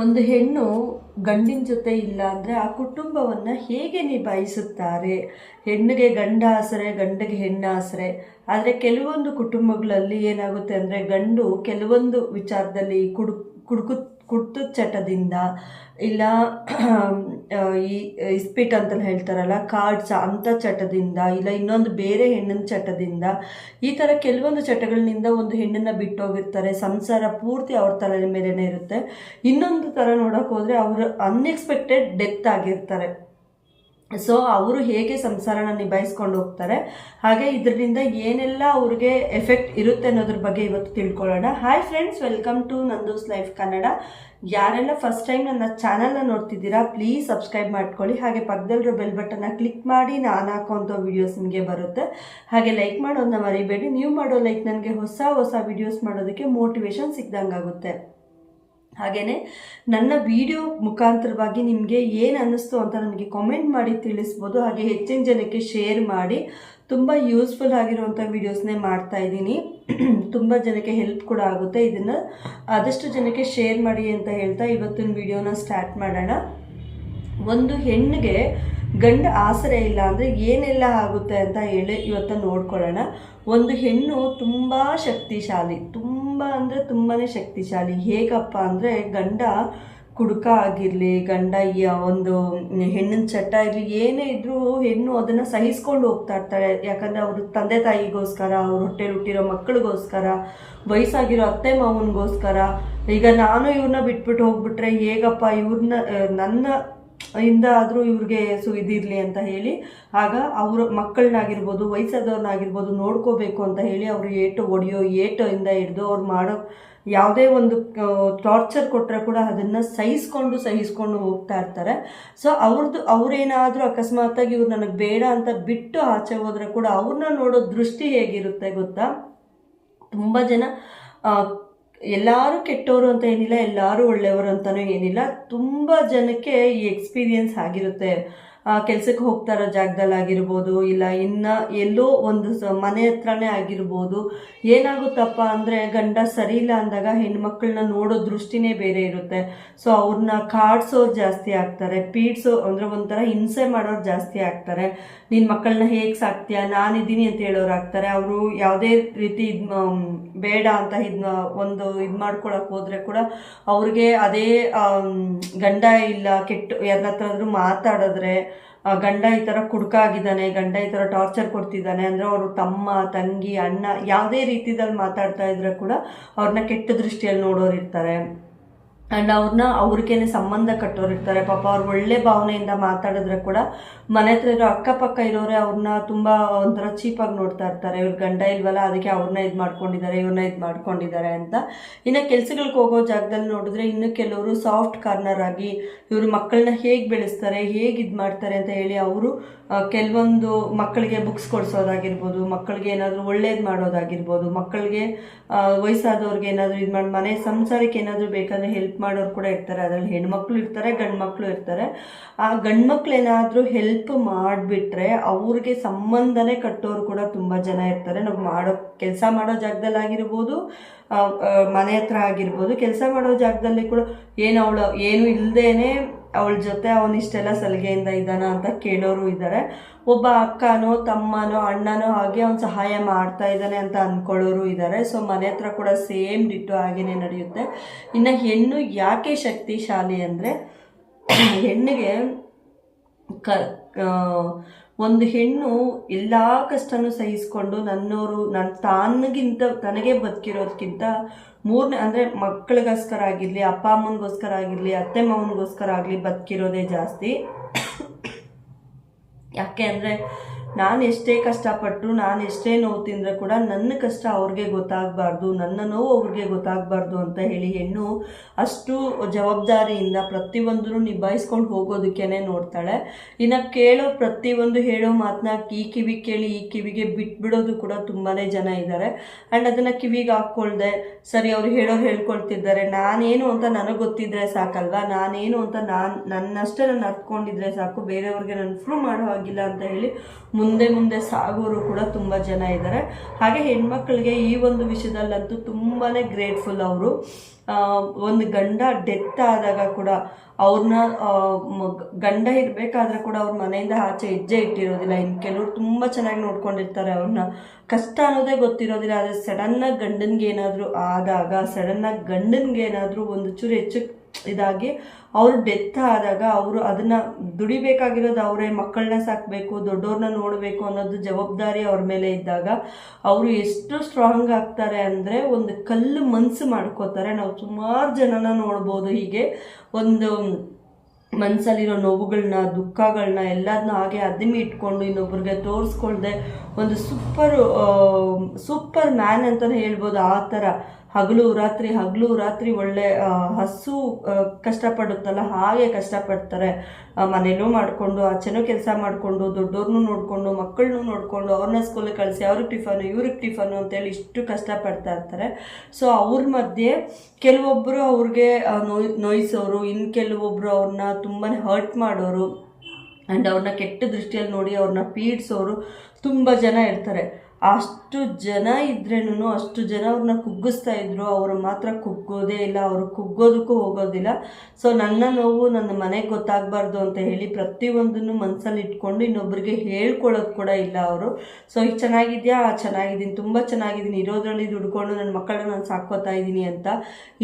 ಒಂದು ಹೆಣ್ಣು ಗಂಡಿನ ಜೊತೆ ಇಲ್ಲ ಅಂದರೆ ಆ ಕುಟುಂಬವನ್ನು ಹೇಗೆ ನಿಭಾಯಿಸುತ್ತಾರೆ? ಹೆಣ್ಣಿಗೆ ಗಂಡ ಆಸರೆ, ಗಂಡಿಗೆ ಹೆಣ್ಣು ಆಸರೆ. ಆದರೆ ಕೆಲವೊಂದು ಕುಟುಂಬಗಳಲ್ಲಿ ಏನಾಗುತ್ತೆ ಅಂದರೆ ಗಂಡು ಕೆಲವೊಂದು ವಿಚಾರದಲ್ಲಿ ಕುಡ್ತದ ಚಟದಿಂದ ಇಲ್ಲ ಈ ಇಸ್ಪೀಟ್ ಅಂತ ಹೇಳ್ತಾರಲ್ಲ, ಕಾರ್ಡ್ಸ್ ಅಂಥ ಚಟದಿಂದ ಇಲ್ಲ ಇನ್ನೊಂದು ಬೇರೆ ಹೆಣ್ಣಿನ ಚಟದಿಂದ, ಈ ಥರ ಕೆಲವೊಂದು ಚಟಗಳಿಂದ ಒಂದು ಹೆಣ್ಣನ್ನು ಬಿಟ್ಟೋಗಿರ್ತಾರೆ. ಸಂಸಾರ ಪೂರ್ತಿ ಅವ್ರ ತಲೆ ಮೇಲೇ ಇರುತ್ತೆ. ಇನ್ನೊಂದು ಥರ ನೋಡೋಕೆ ಹೋದರೆ ಅವರು ಅನ್ಎಕ್ಸ್ಪೆಕ್ಟೆಡ್ ಡೆತ್ ಆಗಿರ್ತಾರೆ. ಸೊ ಅವರು ಹೇಗೆ ಸಂಸಾರನ ನಿಭಾಯಿಸ್ಕೊಂಡು ಹೋಗ್ತಾರೆ, ಹಾಗೆ ಇದರಿಂದ ಏನೆಲ್ಲ ಅವ್ರಿಗೆ ಎಫೆಕ್ಟ್ ಇರುತ್ತೆ ಅನ್ನೋದ್ರ ಬಗ್ಗೆ ಇವತ್ತು ತಿಳ್ಕೊಳ್ಳೋಣ. Hi friends, welcome to Nandu's life Kannada. ಯಾರೆಲ್ಲ ಫಸ್ಟ್ ಟೈಮ್ ನನ್ನ ಚಾನಲ್ನ ನೋಡ್ತಿದ್ದೀರಾ ಪ್ಲೀಸ್ ಸಬ್ಸ್ಕ್ರೈಬ್ ಮಾಡ್ಕೊಳ್ಳಿ. ಹಾಗೆ ಪಕ್ಕದಲ್ಲಿರೋ ಬೆಲ್ ಬಟನ್ನ ಕ್ಲಿಕ್ ಮಾಡಿ ನಾನು ಹಾಕೋಂಥ ವೀಡಿಯೋಸ್ ನಿಮಗೆ ಬರುತ್ತೆ. ಹಾಗೆ ಲೈಕ್ ಮಾಡೋದನ್ನ ಮರಿಬೇಡಿ. ನೀವು ಮಾಡೋ ಲೈಕ್ ನನಗೆ ಹೊಸ ವೀಡಿಯೋಸ್ ಮಾಡೋದಕ್ಕೆ ಮೋಟಿವೇಶನ್ ಸಿಕ್ದಂಗಾಗುತ್ತೆ. ಹಾಗೆಯೇ ನನ್ನ ವಿಡಿಯೋ ಮುಖಾಂತರವಾಗಿ ನಿಮಗೆ ಏನು ಅನ್ನಿಸ್ತು ಅಂತ ನನಗೆ ಕಾಮೆಂಟ್ ಮಾಡಿ ತಿಳಿಸ್ಬೋದು. ಹಾಗೆ ಹೆಚ್ಚಿನ ಜನಕ್ಕೆ ಶೇರ್ ಮಾಡಿ. ತುಂಬ ಯೂಸ್ಫುಲ್ ಆಗಿರುವಂಥ ವೀಡಿಯೋಸ್ನೇ ಮಾಡ್ತಾ ಇದ್ದೀನಿ. ತುಂಬ ಜನಕ್ಕೆ ಹೆಲ್ಪ್ ಕೂಡ ಆಗುತ್ತೆ. ಇದನ್ನು ಆದಷ್ಟು ಜನಕ್ಕೆ ಶೇರ್ ಮಾಡಿ ಅಂತ ಹೇಳ್ತಾ ಇವತ್ತಿನ ವಿಡಿಯೋನ ಸ್ಟಾರ್ಟ್ ಮಾಡೋಣ. ಒಂದು ಹೆಣ್ಣಿಗೆ ಗಂಡ ಆಸರೆ ಇಲ್ಲ ಅಂದರೆ ಏನೆಲ್ಲ ಆಗುತ್ತೆ ಅಂತ ಹೇಳಿ ಇವತ್ತು ನೋಡ್ಕೊಳ್ಳೋಣ. ಒಂದು ಹೆಣ್ಣು ತುಂಬ ಶಕ್ತಿಶಾಲಿ, ತುಂಬ ಅಂದರೆ ತುಂಬಾ ಶಕ್ತಿಶಾಲಿ. ಹೇಗಪ್ಪ ಅಂದರೆ ಗಂಡ ಕುಡುಕ ಆಗಿರಲಿ, ಗಂಡ ಒಂದು ಹೆಣ್ಣಿನ ಚಟ ಇರಲಿ, ಏನೇ ಇದ್ರೂ ಹೆಣ್ಣು ಅದನ್ನು ಸಹಿಸ್ಕೊಂಡು ಹೋಗ್ತಾ ಇರ್ತಾಳೆ. ಯಾಕಂದರೆ ಅವರು ತಂದೆ ತಾಯಿಗೋಸ್ಕರ, ಅವ್ರ ಹೊಟ್ಟೆಲಿ ಹುಟ್ಟಿರೋ ಮಕ್ಕಳಿಗೋಸ್ಕರ, ವಯಸ್ಸಾಗಿರೋ ಅತ್ತೆ ಮಾವನಿಗೋಸ್ಕರ. ಈಗ ನಾನು ಇವ್ರನ್ನ ಬಿಟ್ಬಿಟ್ಟು ಹೋಗ್ಬಿಟ್ರೆ ಹೇಗಪ್ಪ, ಇವ್ರನ್ನ ನನ್ನ ಇಂದ ಆದರೂ ಇವ್ರಿಗೆ ಇದಿರಲಿ ಅಂತ ಹೇಳಿ ಆಗ ಅವರು ಮಕ್ಕಳನ್ನಾಗಿರ್ಬೋದು, ವಯಸ್ಸಾದವ್ರನ್ನಾಗಿರ್ಬೋದು ನೋಡ್ಕೋಬೇಕು ಅಂತ ಹೇಳಿ ಅವರು ಏಟಿಂದ ಹಿಡಿದು ಅವ್ರು ಮಾಡೋ ಯಾವುದೇ ಒಂದು ಟಾರ್ಚರ್ ಕೊಟ್ಟರೆ ಕೂಡ ಅದನ್ನು ಸಹಿಸ್ಕೊಂಡು ಹೋಗ್ತಾ ಇರ್ತಾರೆ. ಸೊ ಅವ್ರೇನಾದರೂ ಅಕಸ್ಮಾತಾಗಿ ಇವ್ರು ನನಗೆ ಬೇಡ ಅಂತ ಬಿಟ್ಟು ಆಚೆ ಹೋದರೆ ಕೂಡ ಅವ್ರನ್ನ ನೋಡೋ ದೃಷ್ಟಿ ಹೇಗಿರುತ್ತೆ ಗೊತ್ತಾ? ತುಂಬ ಜನ ಎಲ್ಲರೂ ಕೆಟ್ಟವರು ಅಂತ ಏನಿಲ್ಲ, ಎಲ್ಲರೂ ಒಳ್ಳೆಯವರು ಅಂತಲೂ ಏನಿಲ್ಲ. ತುಂಬ ಜನಕ್ಕೆ ಈ ಎಕ್ಸ್ಪೀರಿಯನ್ಸ್ ಆಗಿರುತ್ತೆ. ಕೆಲಸಕ್ಕೆ ಹೋಗ್ತಾರೋ ಜಾಗದಲ್ಲಾಗಿರ್ಬೋದು, ಇಲ್ಲ ಇನ್ನು ಎಲ್ಲೋ ಒಂದು ಮನೆ ಹತ್ರನೇ ಆಗಿರ್ಬೋದು. ಏನಾಗುತ್ತಪ್ಪ ಅಂದರೆ ಗಂಡ ಸರಿ ಇಲ್ಲ ಅಂದಾಗ ಹೆಣ್ಮಕ್ಳನ್ನ ನೋಡೋ ದೃಷ್ಟಿನೇ ಬೇರೆ ಇರುತ್ತೆ. ಸೊ ಅವ್ರನ್ನ ಕಾಡ್ಸೋರು ಜಾಸ್ತಿ ಆಗ್ತಾರೆ, ಪೀಡ್ಸೋ ಅಂದರೆ ಒಂಥರ ಹಿಂಸೆ ಮಾಡೋರು ಜಾಸ್ತಿ ಆಗ್ತಾರೆ. ನಿನ್ನ ಮಕ್ಕಳನ್ನ ಹೇಗೆ ಸಾಕ್ತೀಯ, ನಾನಿದ್ದೀನಿ ಅಂತ ಹೇಳೋರು ಆಗ್ತಾರೆ. ಅವರು ಯಾವುದೇ ರೀತಿ ಬೇಡ ಅಂತ ಇದು ಮಾಡ್ಕೊಳಕ್ಕೆ ಹೋದರೆ ಕೂಡ ಅವ್ರಿಗೆ ಅದೇ ಗಂಡ ಇಲ್ಲ ಯಾರನ್ನ ಹತ್ರ ಆದರೂ ಮಾತಾಡಿದ್ರೆ ಗಂಡ ಈ ಥರ ಕುಡುಕ ಆಗಿದ್ದಾನೆ, ಗಂಡ ಈ ಥರ ಟಾರ್ಚರ್ ಕೊಡ್ತಿದ್ದಾನೆ ಅಂದರೆ ಅವರು ತಮ್ಮ, ತಂಗಿ, ಅಣ್ಣ ಯಾವುದೇ ರೀತಿಯಲ್ಲಿ ಮಾತಾಡ್ತಾ ಇದ್ರೆ ಕೂಡ ಅವ್ರನ್ನ ಕೆಟ್ಟ ದೃಷ್ಟಿಯಲ್ಲಿ ನೋಡೋರು ಇರ್ತಾರೆ. ಆ್ಯಂಡ್ ಅವ್ರಿಗೇನೆ ಸಂಬಂಧ ಕಟ್ಟೋರಿರ್ತಾರೆ. ಪಾಪ ಅವ್ರು ಒಳ್ಳೆ ಭಾವನೆಯಿಂದ ಮಾತಾಡಿದ್ರೆ ಕೂಡ ಮನೆ ಹತ್ರ ಇರೋ ಅಕ್ಕಪಕ್ಕ ಇರೋರೆ ಅವ್ರನ್ನ ತುಂಬ ಒಂಥರ ಚೀಪಾಗಿ ನೋಡ್ತಾ ಇರ್ತಾರೆ. ಇವ್ರ ಗಂಡ ಇಲ್ವಲ್ಲ, ಅದಕ್ಕೆ ಅವ್ರನ್ನ ಇದು ಮಾಡ್ಕೊಂಡಿದ್ದಾರೆ ಅಂತ. ಇನ್ನು ಕೆಲ್ಸಗಳಿಗೆ ಹೋಗೋ ಜಾಗದಲ್ಲಿ ನೋಡಿದ್ರೆ ಇನ್ನು ಕೆಲವರು ಸಾಫ್ಟ್ ಕಾರ್ನರ್ ಆಗಿ ಇವರು ಮಕ್ಕಳನ್ನ ಹೇಗೆ ಬೆಳೆಸ್ತಾರೆ, ಹೇಗೆ ಇದು ಮಾಡ್ತಾರೆ ಅಂತ ಹೇಳಿ ಅವರು ಕೆಲವೊಂದು ಮಕ್ಕಳಿಗೆ ಬುಕ್ಸ್ ಕೊಡಿಸೋದಾಗಿರ್ಬೋದು, ಮಕ್ಕಳಿಗೆ ಏನಾದರೂ ಒಳ್ಳೇದು ಮಾಡೋದಾಗಿರ್ಬೋದು, ಮಕ್ಕಳಿಗೆ ವಯಸ್ಸಾದವ್ರಿಗೆ ಏನಾದರೂ ಇದು ಮಾಡಿ ಮನೆ ಸಂಸಾರಕ್ಕೆ ಏನಾದರೂ ಬೇಕಾದರೆ ಹೆಲ್ಪ್ ಮಾಡೋರು ಕೂಡ ಇರ್ತಾರೆ. ಅದರಲ್ಲಿ ಹೆಣ್ಮಕ್ಳು ಇರ್ತಾರೆ, ಗಂಡು ಮಕ್ಕಳು ಇರ್ತಾರೆ. ಆ ಗಂಡು ಮಕ್ಳು ಏನಾದರೂ ಹೆಲ್ಪ್ ಮಾಡಿಬಿಟ್ರೆ ಅವ್ರಿಗೆ ಸಂಬಂಧನೇ ಕಟ್ಟೋರು ಕೂಡ ತುಂಬ ಜನ ಇರ್ತಾರೆ. ನಾವು ಕೆಲಸ ಮಾಡೋ ಜಾಗದಲ್ಲಾಗಿರ್ಬೋದು, ಮನೆ ಹತ್ರ ಆಗಿರ್ಬೋದು, ಕೆಲಸ ಮಾಡೋ ಜಾಗದಲ್ಲಿ ಕೂಡ ಏನು ಇಲ್ಲದೇನೆ ಅವಳ ಜೊತೆ ಅವನಿಷ್ಟೆಲ್ಲ ಸಲಿಗೆಯಿಂದ ಇದ್ದಾನ ಅಂತ ಕೇಳೋರು ಇದ್ದಾರೆ. ಒಬ್ಬ ಅಕ್ಕನೋ ತಮ್ಮನೋ ಅಣ್ಣನೋ ಹಾಗೆ ಅವ್ನು ಸಹಾಯ ಮಾಡ್ತಾ ಇದ್ದಾನೆ ಅಂತ ಅಂದ್ಕೊಳ್ಳೋರು ಇದ್ದಾರೆ. ಸೊ ಮನೆ ಹತ್ರ ಕೂಡ ಸೇಮ್ ಡಿಟ್ಟು ಹಾಗೇನೆ ನಡೆಯುತ್ತೆ. ಇನ್ನು ಹೆಣ್ಣು ಯಾಕೆ ಶಕ್ತಿಶಾಲಿ ಅಂದರೆ ಹೆಣ್ಣಿಗೆ ಒಂದು ಹೆಣ್ಣು ಎಲ್ಲ ಕಷ್ಟನೂ ಸಹಿಸ್ಕೊಂಡು ತನಗೆ ಬದುಕಿರೋದಕ್ಕಿಂತ ಮೂರನೇ ಅಂದರೆ ಮಕ್ಕಳಿಗೋಸ್ಕರ ಆಗಿರಲಿ, ಅಪ್ಪ ಅಮ್ಮನಿಗೋಸ್ಕರ ಆಗಿರಲಿ, ಅತ್ತೆ ಮಾವನಿಗೋಸ್ಕರ ಆಗಲಿ ಬದುಕಿರೋದೇ ಜಾಸ್ತಿ. ಯಾಕೆ ಅಂದರೆ ನಾನು ಎಷ್ಟೇ ಕಷ್ಟಪಟ್ಟರು, ನಾನು ಎಷ್ಟೇ ನೋವು ತಿಂದರೆ ಕೂಡ ನನ್ನ ಕಷ್ಟ ಅವ್ರಿಗೆ ಗೊತ್ತಾಗಬಾರ್ದು, ನನ್ನ ನೋವು ಅವ್ರಿಗೆ ಗೊತ್ತಾಗಬಾರ್ದು ಅಂತ ಹೇಳಿ ಹೆಣ್ಣು ಅಷ್ಟು ಜವಾಬ್ದಾರಿಯಿಂದ ಪ್ರತಿಯೊಂದನ್ನು ನಿಭಾಯಿಸ್ಕೊಂಡು ಹೋಗೋದಕ್ಕೇ ನೋಡ್ತಾಳೆ. ಇನ್ನು ಪ್ರತಿಯೊಂದು ಹೇಳೋ ಮಾತನ್ನ ಈ ಕಿವಿ ಕೇಳಿ ಈ ಕಿವಿಗೆ ಬಿಟ್ಬಿಡೋದು ಕೂಡ ತುಂಬಾ ಜನ ಇದ್ದಾರೆ. ಆ್ಯಂಡ್ ಅದನ್ನು ಕಿವಿಗೆ ಹಾಕ್ಕೊಳ್ದೆ ಸರಿ ಅವ್ರು ಹೇಳ್ಕೊಳ್ತಿದ್ದಾರೆ, ನಾನೇನು ಅಂತ ನನಗೆ ಗೊತ್ತಿದ್ರೆ ಸಾಕಲ್ವಾ, ನಾನೇನು ಅಂತ ನನ್ನಷ್ಟೇ ನಾನು ಅರ್ತ್ಕೊಂಡಿದ್ರೆ ಸಾಕು, ಬೇರೆಯವ್ರಿಗೆ ನಾನು ಪ್ರೂವ್ ಮಾಡೋ ಹಾಗಿಲ್ಲ ಅಂತ ಹೇಳಿ ಮುಂದೆ ಮುಂದೆ ಸಾಗೋರು ಕೂಡ ತುಂಬ ಜನ ಇದ್ದಾರೆ. ಹಾಗೆ ಹೆಣ್ಮಕ್ಳಿಗೆ ಈ ಒಂದು ವಿಷಯದಲ್ಲಂತೂ ತುಂಬಾ ಗ್ರೇಟ್ಫುಲ್ ಅವರು. ಒಂದು ಗಂಡ ಡೆತ್ ಆದಾಗ ಕೂಡ ಅವ್ರನ್ನ ಗಂಡ ಇರಬೇಕಾದ್ರೆ ಕೂಡ ಅವ್ರ ಮನೆಯಿಂದ ಆಚೆ ಹೆಜ್ಜೆ ಇಟ್ಟಿರೋದಿಲ್ಲ. ಇನ್ನು ಕೆಲವರು ತುಂಬ ಚೆನ್ನಾಗಿ ನೋಡ್ಕೊಂಡಿರ್ತಾರೆ ಅವ್ರನ್ನ, ಕಷ್ಟ ಅನ್ನೋದೇ ಗೊತ್ತಿರೋದಿಲ್ಲ. ಆದರೆ ಸಡನ್ನಾಗಿ ಗಂಡನಿಗೆ ಏನಾದರೂ ಆದಾಗ, ಸಡನ್ನಾಗಿ ಗಂಡನಿಗೆ ಏನಾದರೂ ಒಂದು ಚೂರು ಹೆಚ್ಚು ಇದಾಗಿ ಅವರು ಡೆತ್ ಆದಾಗ ಅವರು ಅದನ್ನು ದುಡಿಬೇಕಾಗಿರೋದು ಅವರೇ, ಮಕ್ಕಳನ್ನ ಸಾಕಬೇಕು, ದೊಡ್ಡವ್ರನ್ನ ನೋಡಬೇಕು ಅನ್ನೋದು ಜವಾಬ್ದಾರಿ ಅವ್ರ ಮೇಲೆ ಇದ್ದಾಗ ಅವರು ಎಷ್ಟು ಸ್ಟ್ರಾಂಗ್ ಆಗ್ತಾರೆ ಅಂದರೆ ಒಂದು ಕಲ್ಲು ಮನಸ್ಸು ಮಾಡ್ಕೋತಾರೆ. ನಾವು ಸುಮಾರು ಜನನ ನೋಡ್ಬೋದು ಹೀಗೆ ಒಂದು ಮನಸ್ಸಲ್ಲಿರೋ ನೋವುಗಳನ್ನ, ದುಃಖಗಳನ್ನ ಎಲ್ಲದನ್ನ ಹಾಗೆ ಅದಿಮಿ ಇಟ್ಕೊಂಡು ಇನ್ನೊಬ್ರಿಗೆ ತೋರಿಸ್ಕೊಳ್ದೆ ಒಂದು ಸೂಪರ್ ಮ್ಯಾನ್ ಅಂತಲೇ ಹೇಳ್ಬೋದು. ಆ ಥರ ಹಗಲು ರಾತ್ರಿ ಒಳ್ಳೆ ಹಸು ಕಷ್ಟಪಡುತ್ತಲ್ಲ ಹಾಗೆ ಕಷ್ಟಪಡ್ತಾರೆ. ಮನೇಲೂ ಮಾಡಿಕೊಂಡು, ಆಚೆನೂ ಕೆಲಸ ಮಾಡಿಕೊಂಡು, ದೊಡ್ಡವ್ರನ್ನೂ ನೋಡಿಕೊಂಡು, ಮಕ್ಕಳನ್ನೂ ನೋಡಿಕೊಂಡು, ಅವ್ರನ್ನ ಸ್ಕೂಲಿಗೆ ಕಳಿಸಿ ಅವ್ರಿಗೆ ಟಿಫನು ಇವ್ರಿಗೆ ಟಿಫನು ಅಂತೇಳಿ ಇಷ್ಟು ಕಷ್ಟಪಡ್ತಾ ಇರ್ತಾರೆ. ಸೊ ಅವ್ರ ಮಧ್ಯೆ ಕೆಲವೊಬ್ಬರು ಅವ್ರಿಗೆ ನೋಯಿಸೋರು, ಇನ್ನು ಕೆಲವೊಬ್ಬರು ಅವ್ರನ್ನ ತುಂಬಾ ಹರ್ಟ್ ಮಾಡೋರು ಆ್ಯಂಡ್ ಅವ್ರನ್ನ ಕೆಟ್ಟ ದೃಷ್ಟಿಯಲ್ಲಿ ನೋಡಿ ಅವ್ರನ್ನ ಪೀಡಿಸೋರು ತುಂಬ ಜನ ಇರ್ತಾರೆ. ಅಷ್ಟು ಜನ ಇದ್ರೇನು ಅಷ್ಟು ಜನ ಅವ್ರನ್ನ ಕುಗ್ಗಿಸ್ತಾ ಇದ್ರು, ಅವರು ಮಾತ್ರ ಕುಗ್ಗೋದೇ ಇಲ್ಲ, ಅವರು ಕುಗ್ಗೋದಕ್ಕೂ ಹೋಗೋದಿಲ್ಲ. ಸೊ ನನ್ನ ನೋವು ನನ್ನ ಮನೆಗೆ ಗೊತ್ತಾಗಬಾರ್ದು ಅಂತ ಹೇಳಿ ಪ್ರತಿಯೊಂದನ್ನು ಮನಸ್ಸಲ್ಲಿ ಇಟ್ಕೊಂಡು ಇನ್ನೊಬ್ರಿಗೆ ಹೇಳ್ಕೊಳ್ಳೋದು ಕೂಡ ಇಲ್ಲ ಅವರು. ಸೊ ಈಗ ಚೆನ್ನಾಗಿದೆಯಾ, ಚೆನ್ನಾಗಿದ್ದೀನಿ, ತುಂಬ ಚೆನ್ನಾಗಿದ್ದೀನಿ, ಇರೋದ್ರಲ್ಲಿ ದುಡ್ಕೊಂಡು ನನ್ನ ಮಕ್ಕಳನ್ನ ನಾನು ಸಾಕೋತಾ ಇದ್ದೀನಿ ಅಂತ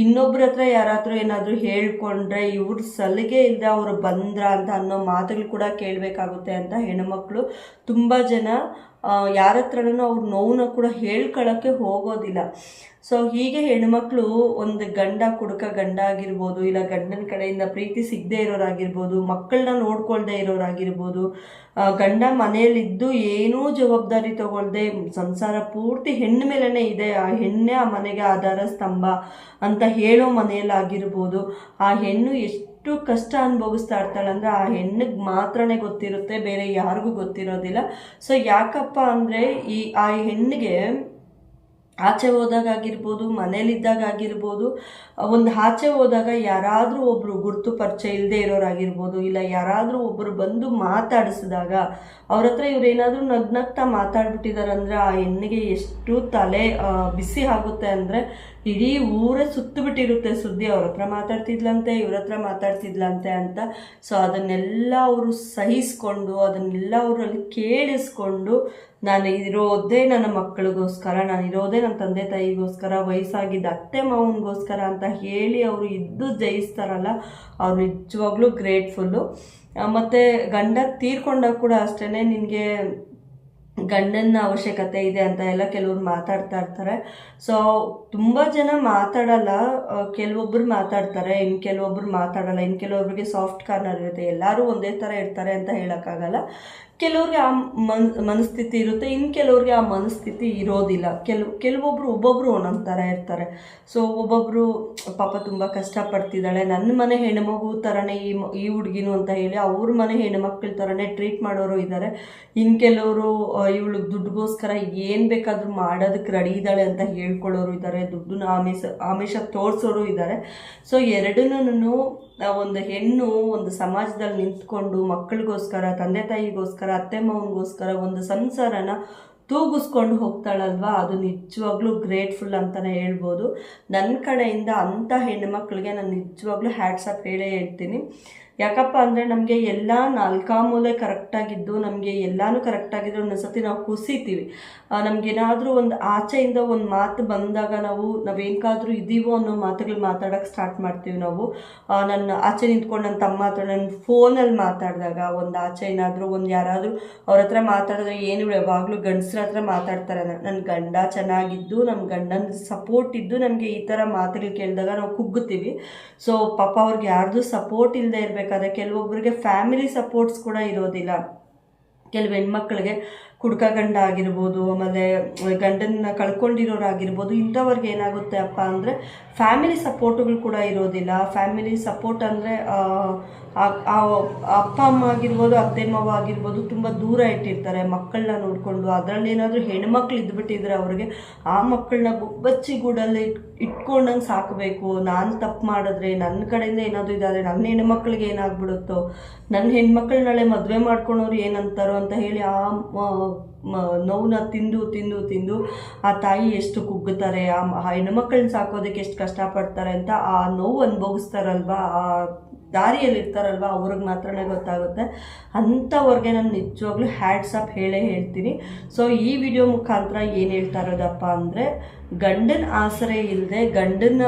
ಇನ್ನೊಬ್ರ ಹತ್ರ ಯಾರಾದರೂ ಏನಾದರೂ ಹೇಳ್ಕೊಂಡ್ರೆ ಇವ್ರ ಸಲಿಗೆ ಇಲ್ಲದೆ ಅವರು ಬಂದ್ರ ಅಂತ ಅನ್ನೋ ಮಾತುಗಳು ಕೂಡ ಕೇಳಬೇಕಾಗುತ್ತೆ ಅಂತ ಹೆಣ್ಮಕ್ಳು ತುಂಬ ಜನ ಯಾರ ಹತ್ರನೂ ಅವ್ರ ನೋವನ್ನ ಕೂಡ ಹೇಳ್ಕೊಳ್ಳೋಕ್ಕೆ ಹೋಗೋದಿಲ್ಲ. ಸೊ ಹೀಗೆ ಹೆಣ್ಮಕ್ಳು ಒಂದು ಕುಡುಕ ಗಂಡ ಆಗಿರ್ಬೋದು, ಇಲ್ಲ ಗಂಡನ ಕಡೆಯಿಂದ ಪ್ರೀತಿ ಸಿಗದೆ ಇರೋರಾಗಿರ್ಬೋದು, ಮಕ್ಕಳನ್ನ ನೋಡ್ಕೊಳ್ದೆ ಇರೋರಾಗಿರ್ಬೋದು, ಗಂಡ ಮನೆಯಲ್ಲಿದ್ದು ಏನೂ ಜವಾಬ್ದಾರಿ ತಗೊಳ್ದೆ ಸಂಸಾರ ಪೂರ್ತಿ ಹೆಣ್ಣು ಮೇಲೇ ಇದೆ, ಆ ಹೆಣ್ಣೆ ಆ ಮನೆಗೆ ಆಧಾರ ಸ್ತಂಭ ಅಂತ ಹೇಳೋ ಮನೆಯಲ್ಲಾಗಿರ್ಬೋದು, ಆ ಹೆಣ್ಣು ಎಷ್ಟು ಕಷ್ಟ ಅನುಭವಿಸ್ತಾ ಇರ್ತಾಳೆ ಅಂದರೆ ಆ ಹೆಣ್ಣಿಗೆ ಮಾತ್ರನೇ ಗೊತ್ತಿರುತ್ತೆ, ಬೇರೆ ಯಾರಿಗೂ ಗೊತ್ತಿರೋದಿಲ್ಲ. ಸೊ ಯಾಕಪ್ಪ ಅಂದರೆ ಆ ಹೆಣ್ಣಿಗೆ ಆಚೆ ಹೋದಾಗಿರ್ಬೋದು, ಮನೇಲಿದ್ದಾಗಿರ್ಬೋದು, ಒಂದು ಆಚೆ ಹೋದಾಗ ಯಾರಾದರೂ ಒಬ್ಬರು ಗುರುತು ಪರಿಚಯ ಇಲ್ಲದೆ ಇರೋರಾಗಿರ್ಬೋದು, ಇಲ್ಲ ಯಾರಾದರೂ ಒಬ್ಬರು ಬಂದು ಮಾತಾಡಿಸಿದಾಗ ಅವ್ರ ಹತ್ರ ಇವ್ರೇನಾದರೂ ನಗ್ನಗ್ತಾ ಮಾತಾಡ್ಬಿಟ್ಟಿದ್ದಾರೆ ಅಂದರೆ ಆ ಹೆಣ್ಣಿಗೆ ಎಷ್ಟು ತಲೆ ಬಿಸಿ ಆಗುತ್ತೆ ಅಂದರೆ ಇಡೀ ಊರೇ ಸುತ್ತಬಿಟ್ಟಿರುತ್ತೆ ಸುದ್ದಿ, ಅವ್ರ ಹತ್ರ ಮಾತಾಡ್ತಿದ್ಲಂತೆ, ಇವ್ರ ಹತ್ರ ಮಾತಾಡ್ತಿದ್ಲಂತೆ ಅಂತ. ಸೊ ಅದನ್ನೆಲ್ಲ ಅವರು ಸಹಿಸ್ಕೊಂಡು, ಅದನ್ನೆಲ್ಲ ಅವರಲ್ಲಿ ಕೇಳಿಸ್ಕೊಂಡು, ನಾನು ಇರೋದೇ ನನ್ನ ಮಕ್ಕಳಿಗೋಸ್ಕರ, ನಾನು ಇರೋದೇ ನನ್ನ ತಂದೆ ತಾಯಿಗೋಸ್ಕರ, ವಯಸ್ಸಾಗಿದ್ದ ಅತ್ತೆ ಮಾವನಿಗೋಸ್ಕರ ಅಂತ ಹೇಳಿ ಅವರು ಇದ್ದು ಜಯಿಸ್ತಾರಲ್ಲ, ಅವ್ರು ನಿಜವಾಗ್ಲೂ ಗ್ರೇಟ್ಫುಲ್ಲು. ಮತ್ತು ಗಂಡ ತೀರ್ಕೊಂಡಾಗ ಕೂಡ ಅಷ್ಟೇ, ನಿನಗೆ ಗಂಡನ ಅವಶ್ಯಕತೆ ಇದೆ ಅಂತ ಎಲ್ಲ ಕೆಲವ್ರು ಮಾತಾಡ್ತಾ ಇರ್ತಾರೆ. ಸೊ ತುಂಬ ಜನ ಮಾತಾಡಲ್ಲ, ಕೆಲವೊಬ್ಬರು ಮಾತಾಡ್ತಾರೆ, ಇನ್ನು ಕೆಲವೊಬ್ಬರು ಮಾತಾಡಲ್ಲ, ಇನ್ನು ಕೆಲವೊಬ್ಬರಿಗೆ ಸಾಫ್ಟ್ ಕಾರ್ನರ್ ಇರುತ್ತೆ. ಎಲ್ಲರೂ ಒಂದೇ ಥರ ಇರ್ತಾರೆ ಅಂತ ಹೇಳೋಕ್ಕಾಗಲ್ಲ. ಕೆಲವ್ರಿಗೆ ಆ ಮನಸ್ಥಿತಿ ಇರುತ್ತೆ, ಇನ್ನು ಕೆಲವ್ರಿಗೆ ಆ ಮನಸ್ಥಿತಿ ಇರೋದಿಲ್ಲ. ಕೆಲವೊಬ್ಬರು ಒಬ್ಬೊಬ್ಬರು ಒಂದೊಂದು ಥರ ಇರ್ತಾರೆ. ಸೊ ಒಬ್ಬೊಬ್ಬರು ಪಾಪ ತುಂಬ ಕಷ್ಟಪಡ್ತಿದ್ದಾಳೆ, ನನ್ನ ಮನೆ ಹೆಣ್ಮಗು ಥರನೇ ಈ ಹುಡುಗಿನೂ ಅಂತ ಹೇಳಿ ಅವ್ರ ಮನೆ ಹೆಣ್ಮಕ್ಳ ಥರನೇ ಟ್ರೀಟ್ ಮಾಡೋರು ಇದ್ದಾರೆ. ಇನ್ನು ಕೆಲವರು ಇವಳು ದುಡ್ಡುಗೋಸ್ಕರ ಏನು ಬೇಕಾದರೂ ಮಾಡೋದಕ್ಕೆ ರೆಡಿ ಇದ್ದಾಳೆ ಅಂತ ಹೇಳ್ಕೊಳ್ಳೋರು ಇದ್ದಾರೆ, ದುಡ್ಡನ್ನ ಆಮಿಷ ತೋರಿಸೋರು ಇದ್ದಾರೆ. ಸೊ ಎರಡನ್ನೂ ಒಂದು ಹೆಣ್ಣು ಒಂದು ಸಮಾಜದಲ್ಲಿ ನಿಂತ್ಕೊಂಡು ಮಕ್ಕಳಿಗೋಸ್ಕರ, ತಂದೆ ತಾಯಿಗೋಸ್ಕರ, ಅತ್ತೆ ಮಾವನಿಗೋಸ್ಕರ ಒಂದು ಸಂಸಾರನ ತೂಗಿಸ್ಕೊಂಡು ಹೋಗ್ತಾಳಲ್ವ, ಅದು ನಿಜವಾಗ್ಲೂ ಗ್ರೇಟ್ಫುಲ್ ಅಂತಲೇ ಹೇಳ್ಬೋದು. ನನ್ನ ಕಡೆಯಿಂದ ಅಂಥ ಹೆಣ್ಣುಮಕ್ಳಿಗೆ ನಾನು ನಿಜವಾಗ್ಲೂ ಹ್ಯಾಟ್ಸಪ್ ಹೇಳೇ ಹೇಳ್ತೀನಿ. ಯಾಕಪ್ಪ ಅಂದರೆ ನಮಗೆ ಎಲ್ಲ ನಾಲ್ಕಾಮೂಲೆ ಕರೆಕ್ಟಾಗಿದ್ದು, ನಮಗೆ ಎಲ್ಲನೂ ಕರೆಕ್ಟಾಗಿದ್ದು ಒಂದೊಂದ್ಸತಿ ನಾವು ಕುಸಿತೀವಿ. ನಮಗೇನಾದರೂ ಒಂದು ಆಚೆಯಿಂದ ಒಂದು ಮಾತು ಬಂದಾಗ ನಾವೇನಕ್ಕಾದರೂ ಇದೀವೋ ಅನ್ನೋ ಮಾತುಗಳು ಮಾತಾಡೋಕ್ಕೆ ಸ್ಟಾರ್ಟ್ ಮಾಡ್ತೀವಿ ನಾವು. ನನ್ನ ಆಚೆ ನಿಂತ್ಕೊಂಡು ನನ್ನ ತಮ್ಮ ಹತ್ರ ನನ್ನ ಫೋನಲ್ಲಿ ಮಾತಾಡಿದಾಗ, ಒಂದು ಆಚೆ ಏನಾದರೂ ಒಂದು ಯಾರಾದರೂ ಅವ್ರ ಹತ್ರ ಮಾತಾಡಿದ್ರೆ ಏನು ಯಾವಾಗಲೂ ಗಂಡಸ್ರ ಹತ್ರ ಮಾತಾಡ್ತಾರೆ, ನನ್ನ ಗಂಡ ಚೆನ್ನಾಗಿದ್ದು, ನಮ್ಮ ಗಂಡನ ಸಪೋರ್ಟ್ ಇದ್ದು ನಮಗೆ ಈ ಥರ ಮಾತುಗಳು ಕೇಳಿದಾಗ ನಾವು ಕುಗ್ಗುತ್ತೀವಿ. ಸೊ ಪಾಪ ಅವ್ರಿಗೆ ಯಾರ್ದು ಸಪೋರ್ಟ್ ಇಲ್ಲದೆ ಇರಬೇಕಾದ್ರೆ, ಕೆಲವೊಬ್ಬರಿಗೆ ಫ್ಯಾಮಿಲಿ ಸಪೋರ್ಟ್ಸ್ ಕೂಡ ಇರೋದಿಲ್ಲ. ಕೆಲವು ಹೆಣ್ಮಕ್ಳಿಗೆ ಕುಡ್ಕ ಗಂಡ ಆಗಿರ್ಬೋದು, ಆಮೇಲೆ ಗಂಡನ್ನ ಕಳ್ಕೊಂಡಿರೋರಾಗಿರ್ಬೋದು, ಇಂಥವ್ರಿಗೆ ಏನಾಗುತ್ತೆ ಅಪ್ಪ ಅಂದರೆ ಫ್ಯಾಮಿಲಿ ಸಪೋರ್ಟ್ಗಳು ಕೂಡ ಇರೋದಿಲ್ಲ. ಫ್ಯಾಮಿಲಿ ಸಪೋರ್ಟ್ ಅಂದರೆ ಅಪ್ಪ ಅಮ್ಮ ಆಗಿರ್ಬೋದು, ಅತ್ತೆ ಮಾವ ಆಗಿರ್ಬೋದು ತುಂಬ ದೂರ ಇಟ್ಟಿರ್ತಾರೆ ಮಕ್ಕಳನ್ನ ನೋಡಿಕೊಂಡು. ಅದರಲ್ಲಿ ಏನಾದರೂ ಹೆಣ್ಮಕ್ಳು ಇದ್ಬಿಟ್ಟಿದ್ರೆ ಅವ್ರಿಗೆ ಆ ಮಕ್ಕಳನ್ನ ಗುಬ್ಬಚ್ಚಿ ಗೂಡಲ್ಲಿ ಇಟ್ಕೊಂಡಂಗೆ ಸಾಕಬೇಕು. ನಾನು ತಪ್ಪು ಮಾಡಿದ್ರೆ ನನ್ನ ಕಡೆಯಿಂದ ಏನಾದರೂ ಇದ್ದಾರೆ, ನನ್ನ ಹೆಣ್ಮಕ್ಳಿಗೆ ಏನಾಗ್ಬಿಡುತ್ತೋ, ನನ್ನ ಹೆಣ್ಮಕ್ಳು ನಾಳೆ ಮದುವೆ ಮಾಡ್ಕೊಳೋರು ಏನಂತಾರೋ ಅಂತ ಹೇಳಿ ಆ ನೋವನ್ನ ತಿಂದು ತಿಂದು ತಿಂದು ಆ ತಾಯಿ ಎಷ್ಟು ಕುಗ್ಗುತ್ತಾರೆ, ಆ ಹೆಣ್ಮಕ್ಳನ್ನ ಸಾಕೋದಕ್ಕೆ ಎಷ್ಟು ಕಷ್ಟಪಡ್ತಾರೆ ಅಂತ ಆ ನೋವು ಅನುಭವಿಸ್ತಾರಲ್ವ, ಆ ದಾರಿಯಲ್ಲಿ ಇರ್ತಾರಲ್ವ, ಅವ್ರಿಗೆ ಮಾತ್ರನೇ ಗೊತ್ತಾಗುತ್ತೆ. ಅಂಥವ್ರಿಗೆ ನಾನು ನಿಜವಾಗ್ಲೂ ಹ್ಯಾಟ್ಸ್ ಅಪ್ ಹೇಳೇ ಹೇಳ್ತೀನಿ. ಸೊ ಈ ವಿಡಿಯೋ ಮುಖಾಂತರ ಏನು ಹೇಳ್ತಾ ಇರೋದಪ್ಪ ಅಂದರೆ, ಗಂಡನ ಆಸರೆ ಇಲ್ಲದೆ, ಗಂಡನ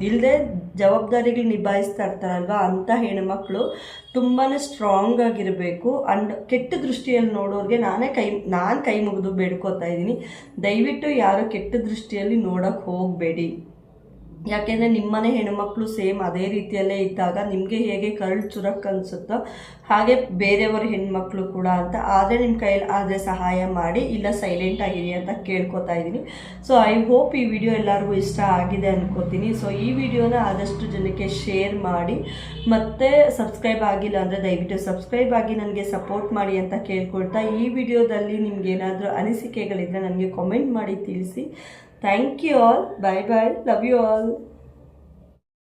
ಇಲ್ಲದೆ ಜವಾಬ್ದಾರಿಗಳು ನಿಭಾಯಿಸ್ತಾ ಇರ್ತಾರಲ್ವ, ಅಂಥ ಹೆಣ್ಮಕ್ಳು ತುಂಬಾ ಸ್ಟ್ರಾಂಗ್ ಆಗಿರಬೇಕು. ಅಂಡ್ ಕೆಟ್ಟ ದೃಷ್ಟಿಯಲ್ಲಿ ನೋಡೋರಿಗೆ ನಾನು ಕೈ ಮುಗಿದು ಬೇಡ್ಕೋತಾ ಇದ್ದೀನಿ, ದಯವಿಟ್ಟು ಯಾರು ಕೆಟ್ಟ ದೃಷ್ಟಿಯಲ್ಲಿ ನೋಡೋಕ್ಕೆ ಹೋಗಬೇಡಿ. ಯಾಕೆಂದರೆ ನಿಮ್ಮನೆ ಹೆಣ್ಮಕ್ಳು ಸೇಮ್ ಅದೇ ರೀತಿಯಲ್ಲೇ ಇದ್ದಾಗ ನಿಮಗೆ ಹೇಗೆ ಕರಳು ಚುರಕ್ಕೆ ಅನಿಸುತ್ತೋ ಹಾಗೆ ಬೇರೆಯವ್ರ ಹೆಣ್ಮಕ್ಳು ಕೂಡ ಅಂತ. ಆದರೆ ನಿಮ್ಮ ಕೈಯಲ್ಲಿ ಆದರೆ ಸಹಾಯ ಮಾಡಿ, ಇಲ್ಲ ಸೈಲೆಂಟ್ ಆಗಿರಿ ಅಂತ ಕೇಳ್ಕೊತಾ ಇದ್ದೀನಿ. ಸೊ ಐ ಹೋಪ್ ಈ ವಿಡಿಯೋ ಎಲ್ಲರಿಗೂ ಇಷ್ಟ ಆಗಿದೆ ಅನ್ಕೋತೀನಿ. ಸೊ ಈ ವಿಡಿಯೋನ ಆದಷ್ಟು ಜನಕ್ಕೆ ಶೇರ್ ಮಾಡಿ, ಮತ್ತು ಸಬ್ಸ್ಕ್ರೈಬ್ ಆಗಿಲ್ಲ ಅಂದರೆ ದಯವಿಟ್ಟು ಸಬ್ಸ್ಕ್ರೈಬ್ ಆಗಿ ನನಗೆ ಸಪೋರ್ಟ್ ಮಾಡಿ ಅಂತ ಕೇಳ್ಕೊಳ್ತಾ, ಈ ವಿಡಿಯೋದಲ್ಲಿ ನಿಮಗೇನಾದರೂ ಅನಿಸಿಕೆಗಳಿದ್ರೆ ನನಗೆ ಕಾಮೆಂಟ್ ಮಾಡಿ ತಿಳಿಸಿ. Thank you all. Bye bye. Love you all.